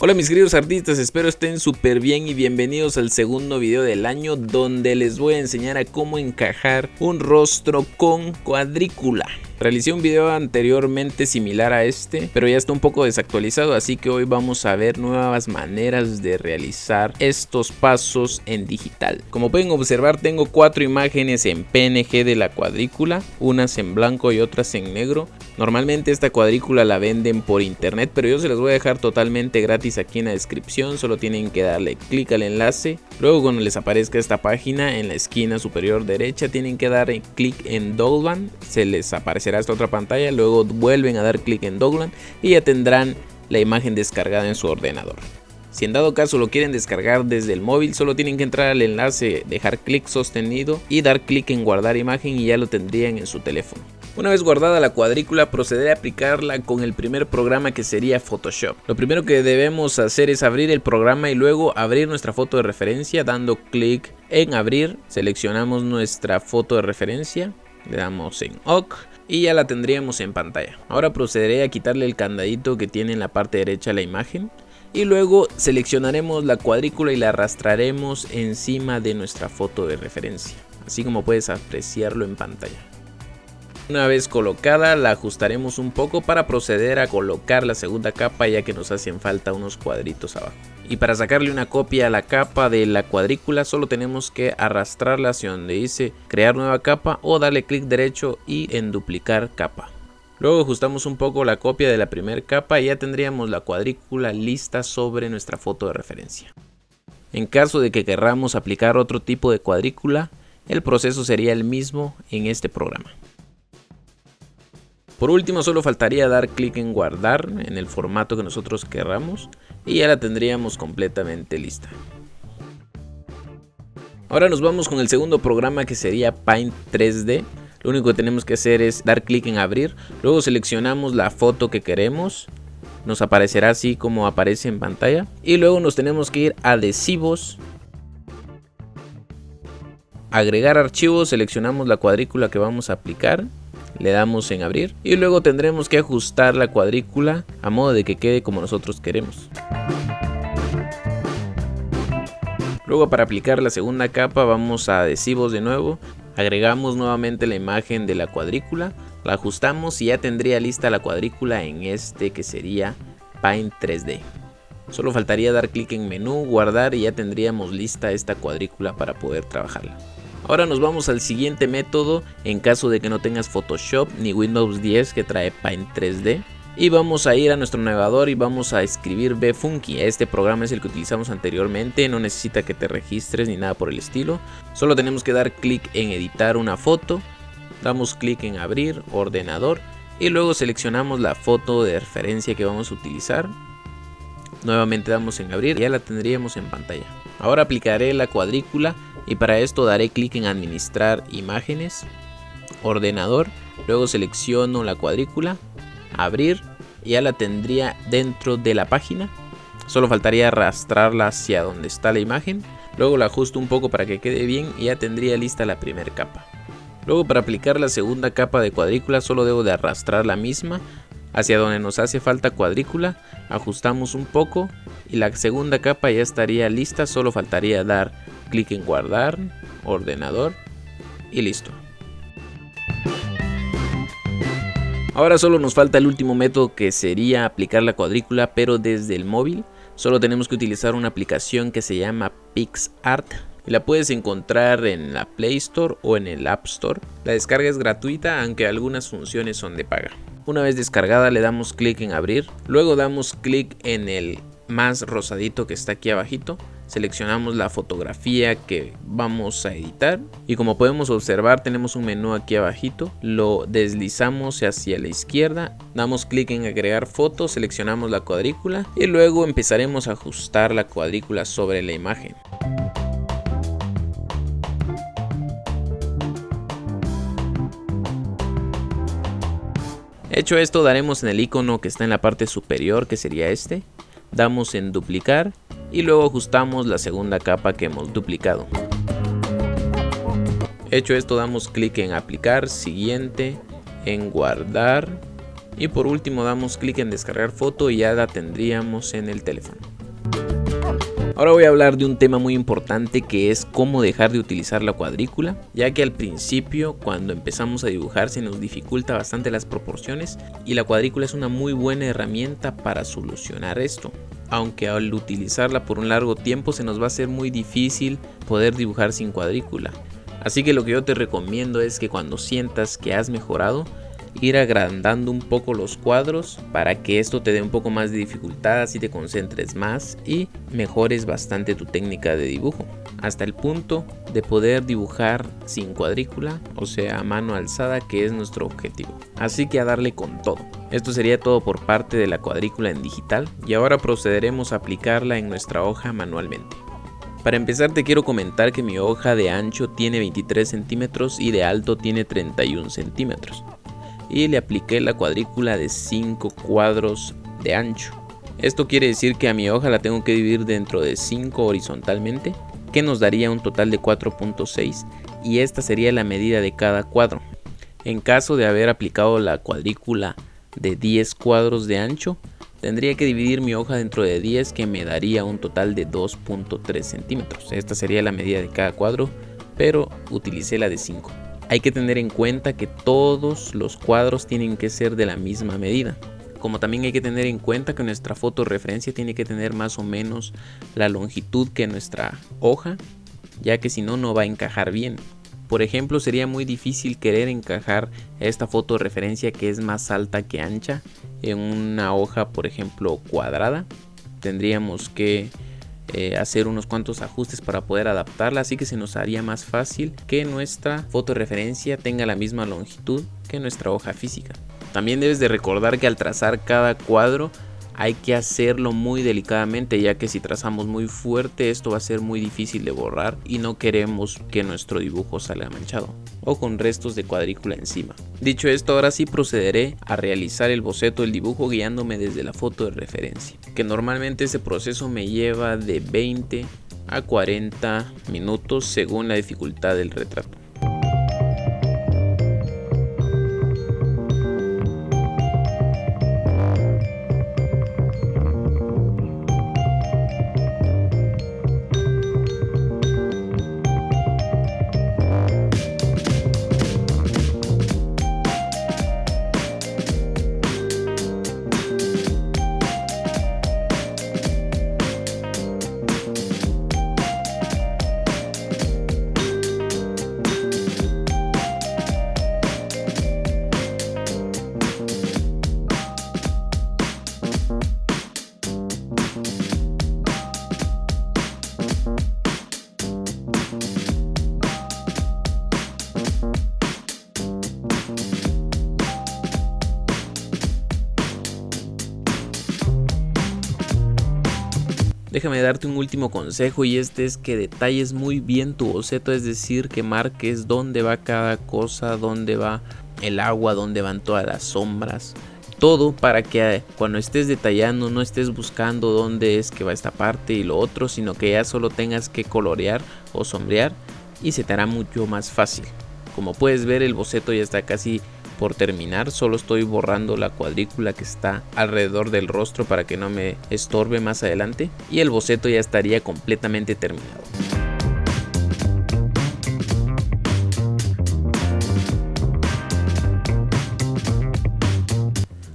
Hola mis queridos artistas, espero estén súper bien y bienvenidos al segundo video del año donde les voy a enseñar a cómo encajar un rostro con cuadrícula. Realicé un video anteriormente similar a este, pero ya está un poco desactualizado, así que hoy vamos a ver nuevas maneras de realizar estos pasos en digital. Como pueden observar, tengo 4 imágenes en PNG de la cuadrícula, unas en blanco y otras en negro. Normalmente esta cuadrícula la venden por internet, pero yo se las voy a dejar totalmente gratis aquí en la descripción. Solo tienen que darle clic al enlace. Luego cuando les aparezca esta página, en la esquina superior derecha tienen que dar clic en download. Se les aparecerá esta otra pantalla. Luego vuelven a dar clic en download y ya tendrán la imagen descargada en su ordenador. Si en dado caso lo quieren descargar desde el móvil, solo tienen que entrar al enlace, dejar clic sostenido y dar clic en guardar imagen y ya lo tendrían en su teléfono. Una vez guardada la cuadrícula, procederé a aplicarla con el primer programa, que sería Photoshop. Lo primero que debemos hacer es abrir el programa y luego abrir nuestra foto de referencia. Dando clic en abrir, seleccionamos nuestra foto de referencia, le damos en OK y ya la tendríamos en pantalla. Ahora procederé a quitarle el candadito que tiene en la parte derecha de la imagen. Y luego seleccionaremos la cuadrícula y la arrastraremos encima de nuestra foto de referencia, así como puedes apreciarlo en pantalla. Una vez colocada, la ajustaremos un poco para proceder a colocar la segunda capa, ya que nos hacen falta unos cuadritos abajo. Y para sacarle una copia a la capa de la cuadrícula, solo tenemos que arrastrarla hacia donde dice crear nueva capa o darle clic derecho y en duplicar capa. Luego ajustamos un poco la copia de la primera capa y ya tendríamos la cuadrícula lista sobre nuestra foto de referencia. En caso de que querramos aplicar otro tipo de cuadrícula, el proceso sería el mismo en este programa. Por último, solo faltaría dar clic en guardar en el formato que nosotros querramos y ya la tendríamos completamente lista. Ahora nos vamos con el segundo programa, que sería Paint 3D. Lo único que tenemos que hacer es dar clic en abrir, luego seleccionamos la foto que queremos, nos aparecerá así como aparece en pantalla y luego nos tenemos que ir a adhesivos, agregar archivos, seleccionamos la cuadrícula que vamos a aplicar, le damos en abrir y luego tendremos que ajustar la cuadrícula a modo de que quede como nosotros queremos. Luego, para aplicar la segunda capa, vamos a adhesivos de nuevo, agregamos nuevamente la imagen de la cuadrícula, la ajustamos y ya tendría lista la cuadrícula en este que sería Paint 3D. Solo faltaría dar clic en menú, guardar y ya tendríamos lista esta cuadrícula para poder trabajarla. Ahora nos vamos al siguiente método en caso de que no tengas Photoshop ni Windows 10 que trae Paint 3D. Y vamos a ir a nuestro navegador y vamos a escribir Bfunky. Este programa es el que utilizamos anteriormente, no necesita que te registres ni nada por el estilo. Solo tenemos que dar clic en editar una foto, damos clic en abrir, ordenador y luego seleccionamos la foto de referencia que vamos a utilizar. Nuevamente damos en abrir y ya la tendríamos en pantalla. Ahora aplicaré la cuadrícula y para esto daré clic en administrar imágenes, ordenador, luego selecciono la cuadrícula, abrir y ya la tendría dentro de la página. Solo faltaría arrastrarla hacia donde está la imagen, luego la ajusto un poco para que quede bien y ya tendría lista la primera capa. Luego, para aplicar la segunda capa de cuadrícula, solo debo de arrastrar la misma hacia donde nos hace falta cuadrícula, ajustamos un poco y la segunda capa ya estaría lista. Solo faltaría dar clic en guardar, ordenador y listo. Ahora solo nos falta el último método, que sería aplicar la cuadrícula pero desde el móvil. Solo tenemos que utilizar una aplicación que se llama PixArt y la puedes encontrar en la Play Store o en el App Store. La descarga es gratuita, aunque algunas funciones son de paga. Una vez descargada le damos clic en abrir, luego damos clic en el más rosadito que está aquí abajito, seleccionamos la fotografía que vamos a editar y como podemos observar tenemos un menú aquí abajito, lo deslizamos hacia la izquierda, damos clic en agregar foto, seleccionamos la cuadrícula y luego empezaremos a ajustar la cuadrícula sobre la imagen. Hecho esto, daremos en el icono que está en la parte superior, que sería este, damos en duplicar y luego ajustamos la segunda capa que hemos duplicado. Hecho esto, damos clic en aplicar, siguiente, en guardar y por último damos clic en descargar foto y ya la tendríamos en el teléfono. Ahora voy a hablar de un tema muy importante, que es cómo dejar de utilizar la cuadrícula, ya que al principio cuando empezamos a dibujar se nos dificulta bastante las proporciones y la cuadrícula es una muy buena herramienta para solucionar esto, aunque al utilizarla por un largo tiempo se nos va a hacer muy difícil poder dibujar sin cuadrícula. Así que lo que yo te recomiendo es que cuando sientas que has mejorado, ir agrandando un poco los cuadros para que esto te dé un poco más de dificultad, así te concentres más y mejores bastante tu técnica de dibujo, hasta el punto de poder dibujar sin cuadrícula, o sea a mano alzada, que es nuestro objetivo. Así que a darle con todo. Esto sería todo por parte de la cuadrícula en digital y ahora procederemos a aplicarla en nuestra hoja manualmente. Para empezar te quiero comentar que mi hoja de ancho tiene 23 centímetros y de alto tiene 31 centímetros. Y le apliqué la cuadrícula de 5 cuadros de ancho. Esto quiere decir que a mi hoja la tengo que dividir dentro de 5 horizontalmente, que nos daría un total de 4.6, y esta sería la medida de cada cuadro. En caso de haber aplicado la cuadrícula de 10 cuadros de ancho, tendría que dividir mi hoja dentro de 10, que me daría un total de 2.3 centímetros. Esta sería la medida de cada cuadro, pero utilicé la de 5. Hay que tener en cuenta que todos los cuadros tienen que ser de la misma medida. Como también hay que tener en cuenta que nuestra foto referencia tiene que tener más o menos la longitud que nuestra hoja, ya que si no, no va a encajar bien. Por ejemplo, sería muy difícil querer encajar esta foto referencia, que es más alta que ancha, en una hoja, por ejemplo, cuadrada. Tendríamos que hacer unos cuantos ajustes para poder adaptarla, así que se nos haría más fácil que nuestra foto referencia tenga la misma longitud que nuestra hoja física. También debes de recordar que al trazar cada cuadro hay que hacerlo muy delicadamente, ya que si trazamos muy fuerte esto va a ser muy difícil de borrar y no queremos que nuestro dibujo salga manchado o con restos de cuadrícula encima. Dicho esto, ahora sí procederé a realizar el boceto del dibujo guiándome desde la foto de referencia, que normalmente ese proceso me lleva de 20 a 40 minutos según la dificultad del retrato. Déjame darte un último consejo, y este es que detalles muy bien tu boceto, es decir, que marques dónde va cada cosa, dónde va el agua, dónde van todas las sombras, todo para que cuando estés detallando no estés buscando dónde es que va esta parte y lo otro, sino que ya solo tengas que colorear o sombrear y se te hará mucho más fácil. Como puedes ver, el boceto ya está casi por terminar, solo estoy borrando la cuadrícula que está alrededor del rostro para que no me estorbe más adelante, y el boceto ya estaría completamente terminado.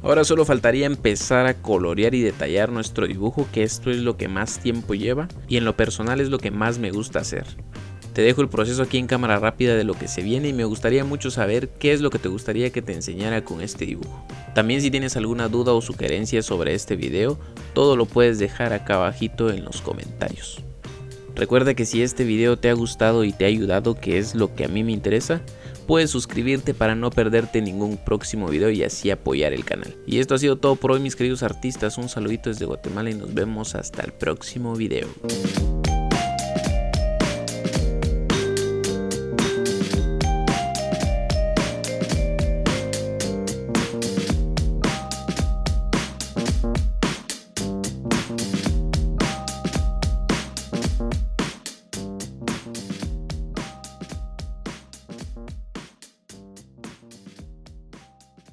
Ahora solo faltaría empezar a colorear y detallar nuestro dibujo, que esto es lo que más tiempo lleva y en lo personal es lo que más me gusta hacer. Te dejo el proceso aquí en cámara rápida de lo que se viene y me gustaría mucho saber qué es lo que te gustaría que te enseñara con este dibujo. También si tienes alguna duda o sugerencia sobre este video, todo lo puedes dejar acá abajito en los comentarios. Recuerda que si este video te ha gustado y te ha ayudado, que es lo que a mí me interesa, puedes suscribirte para no perderte ningún próximo video y así apoyar el canal. Y esto ha sido todo por hoy, mis queridos artistas, un saludito desde Guatemala y nos vemos hasta el próximo video.